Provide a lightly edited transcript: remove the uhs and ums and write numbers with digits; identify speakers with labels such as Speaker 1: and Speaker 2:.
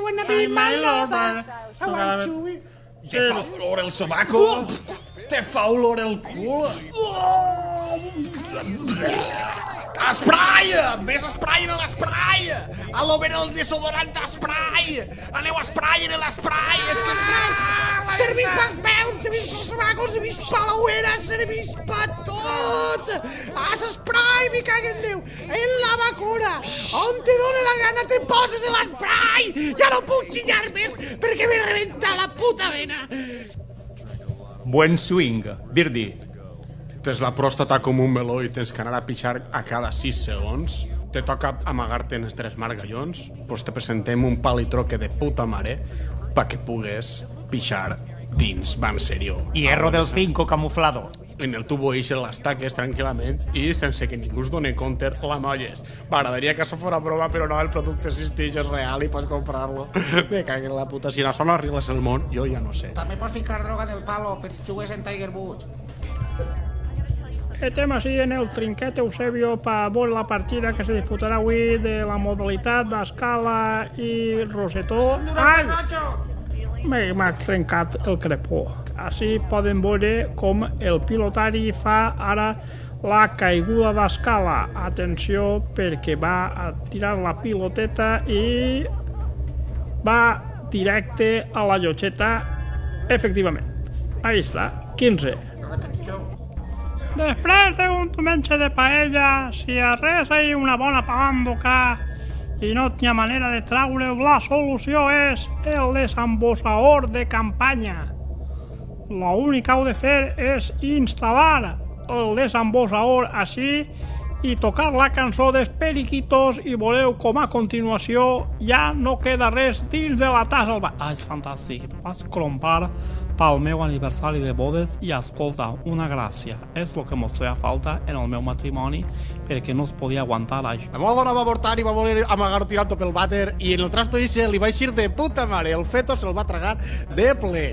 Speaker 1: wanna be my lover. I want to be...
Speaker 2: Te fa olor el sobaco? Te fa olor el cul? Esprai! Més esprai en l'esprai! A l'ober el desodorant d'esprai! Aneu a esprai en l'esprai! És que
Speaker 1: Servís pels peus, servís pels sobacos, servís per la uera, servís per tot! L'esprai, me cago en Déu! En la vacuna! On te dóna la gana te poses l'esprai! Ja no puc xillar més perquè me rebenta la puta vena!
Speaker 3: Buen swing, Birdie.
Speaker 2: tens la pròstata com un meló i tens que anar a pixar a cada 6 segons, te toca amagar-te en els 3 margallons, doncs te presentem un palitroque de puta mare perquè pugues pixar dins, va en serio.
Speaker 3: Hierro del 5 camuflado.
Speaker 2: En el tubo ixen les taques tranquil·lament i sense que ningú es doni compte la molles. M'agradaria que això fos broma, però no, el producte existeix, és real i pots comprar-lo. Me cague en la puta, si això no arregles el món, jo ja no sé.
Speaker 4: També pots ficar droga del palo per si jugues en Tiger Woods.
Speaker 5: Estem així en el trinquet Eusebio per veure la partida que se disputarà avui de la modalitat d'escala i rosetó. Ai! M'ha trencat el crepó. Així poden veure com el pilotari fa ara la caiguda d'escala. Atenció, perquè va a tirar la piloteta i va directe a la llotxeta. Efectivament. Ahí està, 15. Després d'un diumenge de paella, si res hi una bona palandoca i no hi ha manera de traure, la solució és el desembosador de campanya. L'únic que heu de fer és instal·lar el desembosador així i tocar la cançó dels Periquitos i veureu com a continuació ja no queda res dins de la tassa. Ah, és fantàstic. Vaig comprar pel meu aniversari de bodes i escolta, una gràcia. És el que mos feia falta en el meu matrimoni perquè no es podia aguantar això.
Speaker 2: La meva dona va avortar i va voler amagar-ho tirant-ho pel vàter i en el trasto ixe li va eixir de puta mare. El feto se'l va tragar de ple.